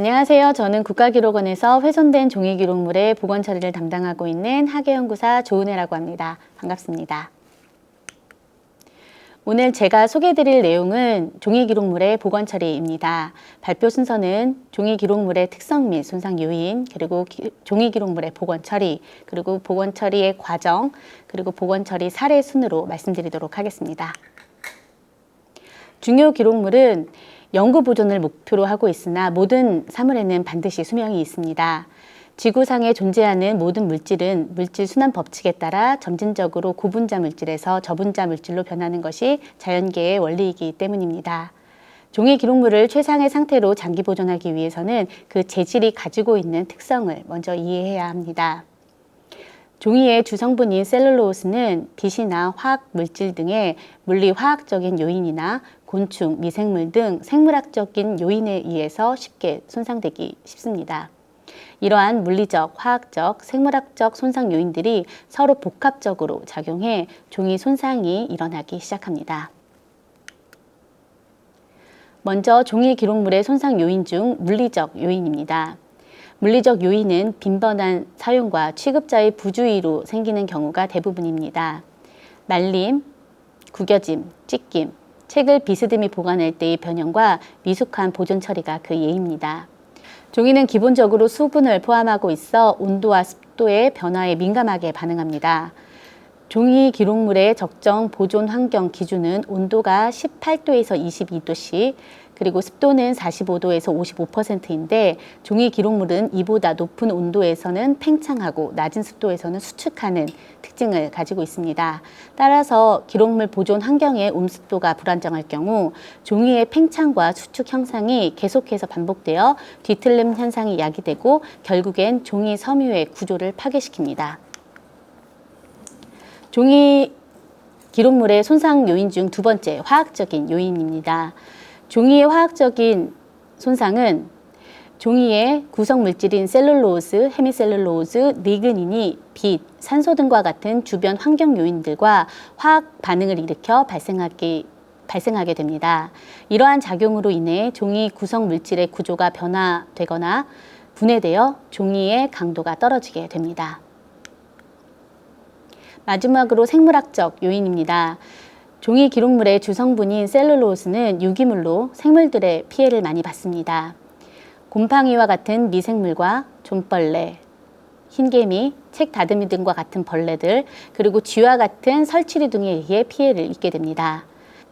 안녕하세요. 저는 국가기록원에서 훼손된 종이기록물의 복원 처리를 담당하고 있는 학예연구사 조은혜라고 합니다. 반갑습니다. 오늘 제가 소개해드릴 내용은 종이기록물의 복원 처리입니다. 발표 순서는 종이기록물의 특성 및 손상 요인, 그리고 종이기록물의 복원 처리, 그리고 복원 처리의 과정, 그리고 복원 처리 사례 순으로 말씀드리도록 하겠습니다. 중요 기록물은 영구 보존을 목표로 하고 있으나 모든 사물에는 반드시 수명이 있습니다. 지구상에 존재하는 모든 물질은 물질 순환 법칙에 따라 점진적으로 고분자 물질에서 저분자 물질로 변하는 것이 자연계의 원리이기 때문입니다. 종이 기록물을 최상의 상태로 장기 보존하기 위해서는 그 재질이 가지고 있는 특성을 먼저 이해해야 합니다. 종이의 주성분인 셀룰로스는 빛이나 화학 물질 등의 물리화학적인 요인이나 곤충, 미생물 등 생물학적인 요인에 의해서 쉽게 손상되기 쉽습니다. 이러한 물리적, 화학적, 생물학적 손상 요인들이 서로 복합적으로 작용해 종이 손상이 일어나기 시작합니다. 먼저 종이 기록물의 손상 요인 중 물리적 요인입니다. 물리적 요인은 빈번한 사용과 취급자의 부주의로 생기는 경우가 대부분입니다. 말림, 구겨짐, 찢김, 책을 비스듬히 보관할 때의 변형과 미숙한 보존 처리가 그 예입니다. 종이는 기본적으로 수분을 포함하고 있어 온도와 습도의 변화에 민감하게 반응합니다. 종이 기록물의 적정 보존 환경 기준은 온도가 18도에서 22도씨, 그리고 습도는 45도에서 55%인데 종이 기록물은 이보다 높은 온도에서는 팽창하고 낮은 습도에서는 수축하는 특징을 가지고 있습니다. 따라서 기록물 보존 환경의 온습도가 불안정할 경우 종이의 팽창과 수축 현상이 계속해서 반복되어 뒤틀림 현상이 야기되고 결국엔 종이 섬유의 구조를 파괴시킵니다. 종이 기록물의 손상 요인 중 두 번째, 화학적인 요인입니다. 종이의 화학적인 손상은 종이의 구성 물질인 셀룰로스, 헤미셀룰로스, 리그닌이 빛, 산소 등과 같은 주변 환경 요인들과 화학 반응을 일으켜 발생하게 됩니다. 이러한 작용으로 인해 종이 구성 물질의 구조가 변화되거나 분해되어 종이의 강도가 떨어지게 됩니다. 마지막으로 생물학적 요인입니다. 종이 기록물의 주성분인 셀룰로스는 유기물로 생물들의 피해를 많이 받습니다. 곰팡이와 같은 미생물과 좀벌레, 흰개미, 책 다듬이 등과 같은 벌레들, 그리고 쥐와 같은 설치류 등에 의해 피해를 입게 됩니다.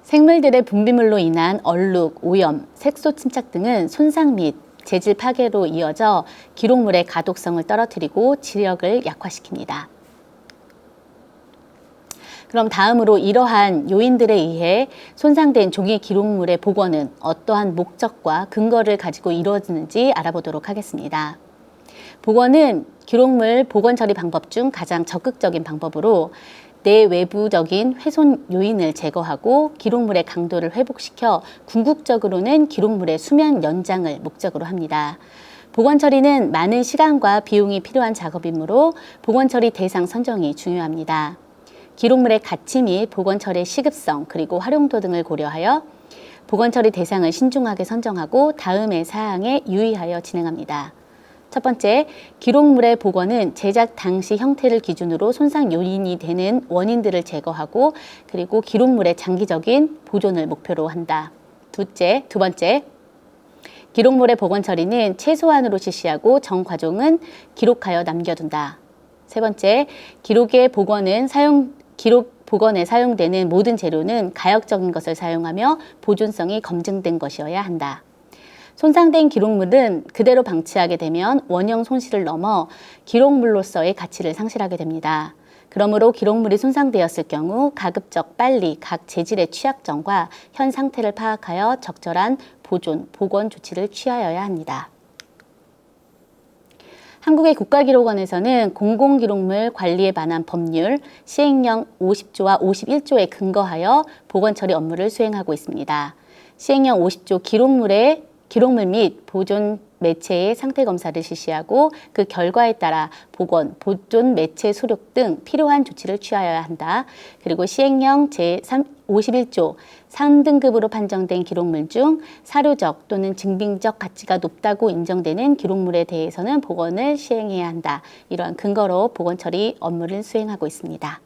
생물들의 분비물로 인한 얼룩, 오염, 색소 침착 등은 손상 및 재질 파괴로 이어져 기록물의 가독성을 떨어뜨리고 지력을 약화시킵니다. 그럼 다음으로 이러한 요인들에 의해 손상된 종이 기록물의 복원은 어떠한 목적과 근거를 가지고 이루어지는지 알아보도록 하겠습니다. 복원은 기록물 복원 처리 방법 중 가장 적극적인 방법으로 내외부적인 훼손 요인을 제거하고 기록물의 강도를 회복시켜 궁극적으로는 기록물의 수명 연장을 목적으로 합니다. 복원 처리는 많은 시간과 비용이 필요한 작업이므로 복원 처리 대상 선정이 중요합니다. 기록물의 가치 및 복원 처리의 시급성 그리고 활용도 등을 고려하여 복원 처리 대상을 신중하게 선정하고 다음의 사항에 유의하여 진행합니다. 첫 번째, 기록물의 복원은 제작 당시 형태를 기준으로 손상 요인이 되는 원인들을 제거하고 그리고 기록물의 장기적인 보존을 목표로 한다. 두 번째, 기록물의 복원 처리는 최소한으로 실시하고 전 과정은 기록하여 남겨둔다. 세 번째, 기록 복원에 사용되는 모든 재료는 가역적인 것을 사용하며 보존성이 검증된 것이어야 한다. 손상된 기록물은 그대로 방치하게 되면 원형 손실을 넘어 기록물로서의 가치를 상실하게 됩니다. 그러므로 기록물이 손상되었을 경우 가급적 빨리 각 재질의 취약점과 현 상태를 파악하여 적절한 보존, 복원 조치를 취하여야 합니다. 한국의 국가기록원에서는 공공기록물 관리에 관한 법률 시행령 50조와 51조에 근거하여 복원 처리 업무를 수행하고 있습니다. 시행령 50조 기록물의 기록물 및 보존 매체의 상태 검사를 실시하고 그 결과에 따라 보건, 보존 매체 수록 등 필요한 조치를 취하여야 한다. 그리고 시행령 제51조 3등급으로 판정된 기록물 중 사료적 또는 증빙적 가치가 높다고 인정되는 기록물에 대해서는 보건을 시행해야 한다. 이러한 근거로 보건 처리 업무를 수행하고 있습니다.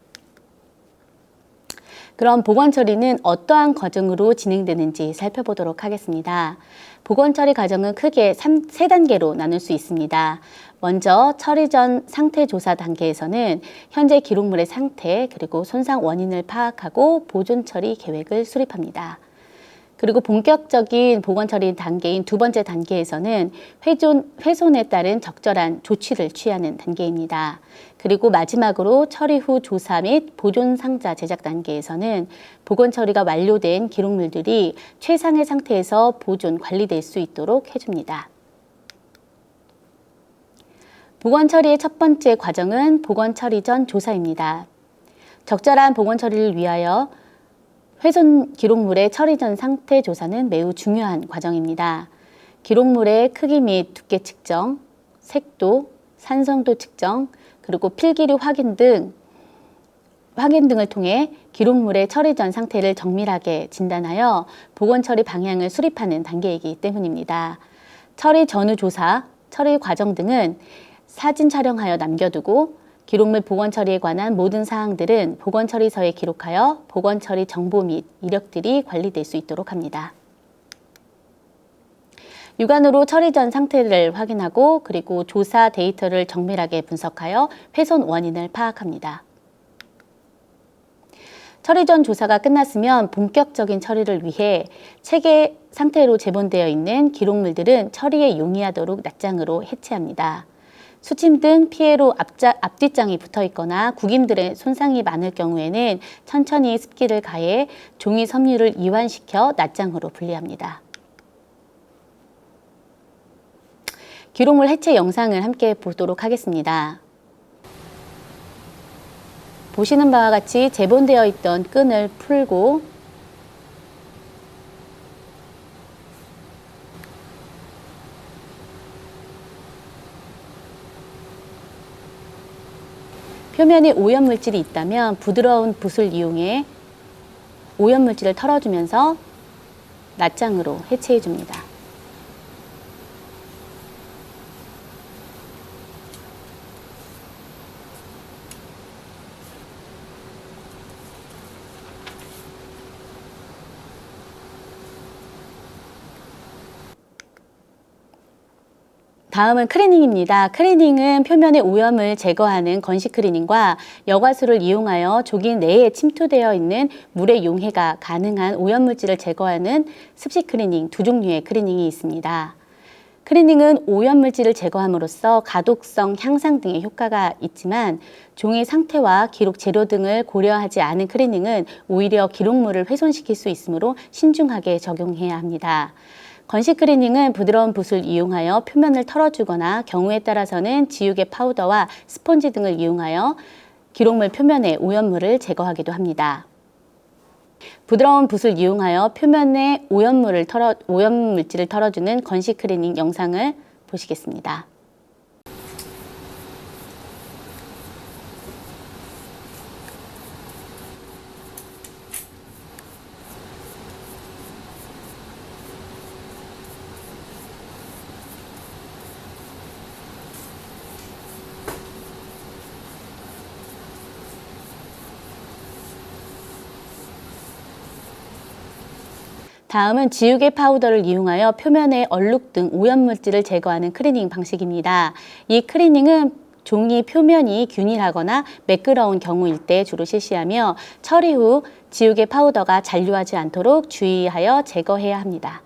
그럼 보건 처리는 어떠한 과정으로 진행되는지 살펴보도록 하겠습니다. 보건 처리 과정은 크게 3단계로 나눌 수 있습니다. 먼저 처리 전 상태 조사 단계에서는 현재 기록물의 상태 그리고 손상 원인을 파악하고 보존 처리 계획을 수립합니다. 그리고 본격적인 보건 처리 단계인 두 번째 단계에서는 훼손에 따른 적절한 조치를 취하는 단계입니다. 그리고 마지막으로 처리 후 조사 및 보존 상자 제작 단계에서는 보건 처리가 완료된 기록물들이 최상의 상태에서 보존 관리될 수 있도록 해줍니다. 보건 처리의 첫 번째 과정은 보건 처리 전 조사입니다. 적절한 보건 처리를 위하여 훼손 기록물의 처리 전 상태 조사는 매우 중요한 과정입니다. 기록물의 크기 및 두께 측정, 색도, 산성도 측정, 그리고 필기류 확인 등을 통해 기록물의 처리 전 상태를 정밀하게 진단하여 보건 처리 방향을 수립하는 단계이기 때문입니다. 처리 전후 조사, 처리 과정 등은 사진 촬영하여 남겨두고 기록물 보건 처리에 관한 모든 사항들은 보건 처리서에 기록하여 보건 처리 정보 및 이력들이 관리될 수 있도록 합니다. 육안으로 처리 전 상태를 확인하고 그리고 조사 데이터를 정밀하게 분석하여 훼손 원인을 파악합니다. 처리 전 조사가 끝났으면 본격적인 처리를 위해 체계 상태로 재본되어 있는 기록물들은 처리에 용이하도록 낱장으로 해체합니다. 수침 등 피해로 앞뒷장이 붙어 있거나 구김들의 손상이 많을 경우에는 천천히 습기를 가해 종이 섬유를 이완시켜 낱장으로 분리합니다. 기록물 해체 영상을 함께 보도록 하겠습니다. 보시는 바와 같이 재본되어 있던 끈을 풀고 표면에 오염물질이 있다면 부드러운 붓을 이용해 오염물질을 털어주면서 낱장으로 해체해 줍니다. 다음은 클리닝입니다. 클리닝은 표면의 오염을 제거하는 건식 클리닝과 여과수를 이용하여 조기 내에 침투되어 있는 물의 용해가 가능한 오염물질을 제거하는 습식 클리닝 두 종류의 클리닝이 있습니다. 클리닝은 오염물질을 제거함으로써 가독성 향상 등의 효과가 있지만 종이 상태와 기록 재료 등을 고려하지 않은 클리닝은 오히려 기록물을 훼손시킬 수 있으므로 신중하게 적용해야 합니다. 건식 클리닝은 부드러운 붓을 이용하여 표면을 털어주거나 경우에 따라서는 지우개 파우더와 스펀지 등을 이용하여 기록물 표면의 오염물을 제거하기도 합니다. 부드러운 붓을 이용하여 표면에 오염물질을 털어주는 건식 클리닝 영상을 보시겠습니다. 다음은 지우개 파우더를 이용하여 표면에 얼룩 등 오염물질을 제거하는 클리닝 방식입니다. 이 클리닝은 종이 표면이 균일하거나 매끄러운 경우일 때 주로 실시하며 처리 후 지우개 파우더가 잔류하지 않도록 주의하여 제거해야 합니다.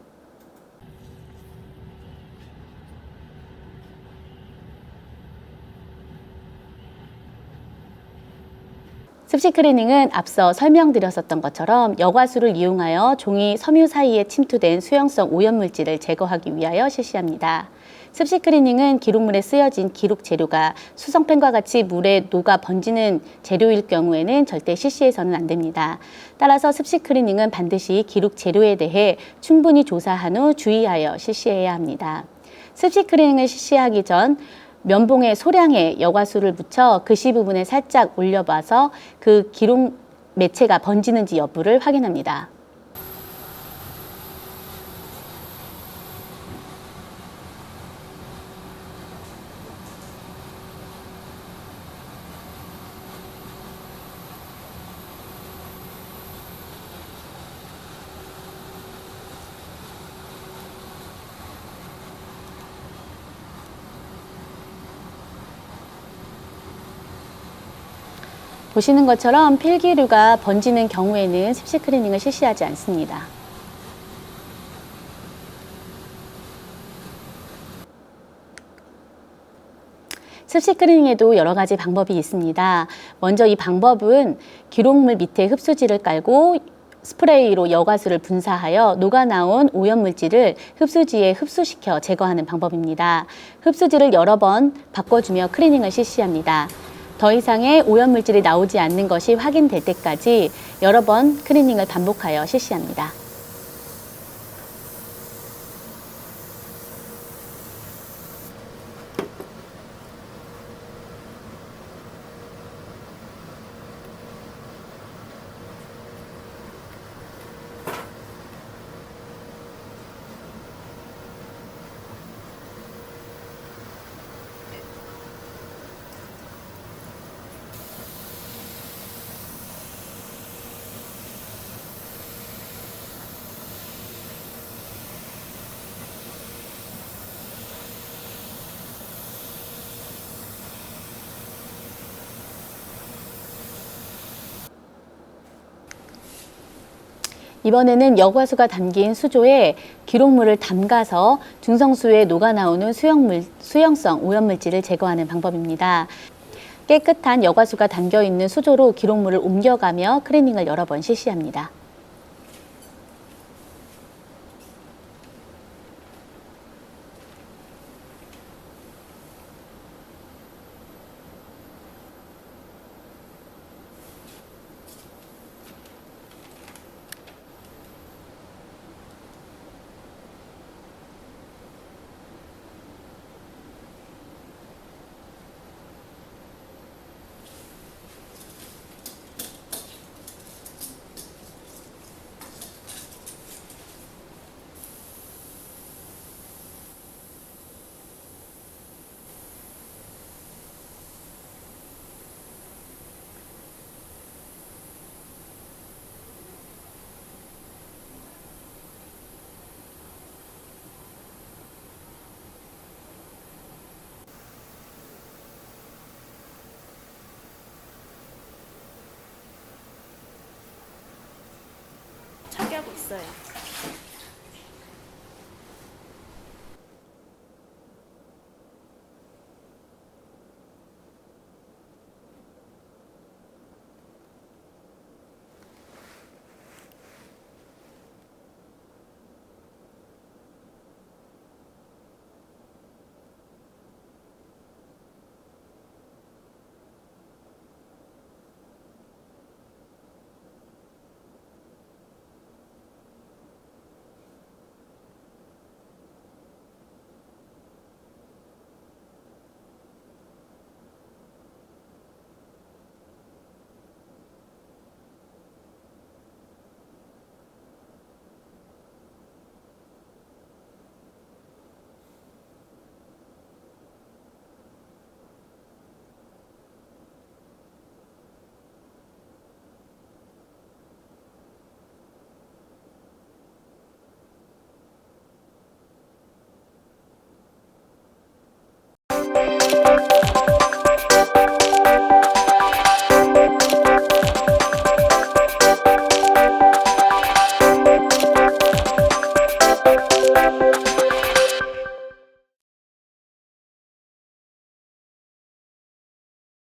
습식 클리닝은 앞서 설명드렸었던 것처럼 여과수를 이용하여 종이 섬유 사이에 침투된 수용성 오염물질을 제거하기 위하여 실시합니다. 습식 클리닝은 기록물에 쓰여진 기록 재료가 수성펜과 같이 물에 녹아 번지는 재료일 경우에는 절대 실시해서는 안 됩니다. 따라서 습식 클리닝은 반드시 기록 재료에 대해 충분히 조사한 후 주의하여 실시해야 합니다. 습식 클리닝을 실시하기 전 면봉에 소량의 여과수를 묻혀 글씨 부분에 살짝 올려봐서 그 기록 매체가 번지는지 여부를 확인합니다. 보시는 것처럼 필기류가 번지는 경우에는 습식 클리닝을 실시하지 않습니다. 습식 클리닝에도 여러 가지 방법이 있습니다. 먼저 이 방법은 기록물 밑에 흡수지를 깔고 스프레이로 여과수를 분사하여 녹아나온 오염물질을 흡수지에 흡수시켜 제거하는 방법입니다. 흡수지를 여러 번 바꿔주며 클리닝을 실시합니다. 더 이상의 오염물질이 나오지 않는 것이 확인될 때까지 여러 번 클리닝을 반복하여 실시합니다. 이번에는 여과수가 담긴 수조에 기록물을 담가서 중성수에 녹아나오는 수용성 오염물질을 제거하는 방법입니다. 깨끗한 여과수가 담겨있는 수조로 기록물을 옮겨가며 클리닝을 여러 번 실시합니다. 처리하고 있어요.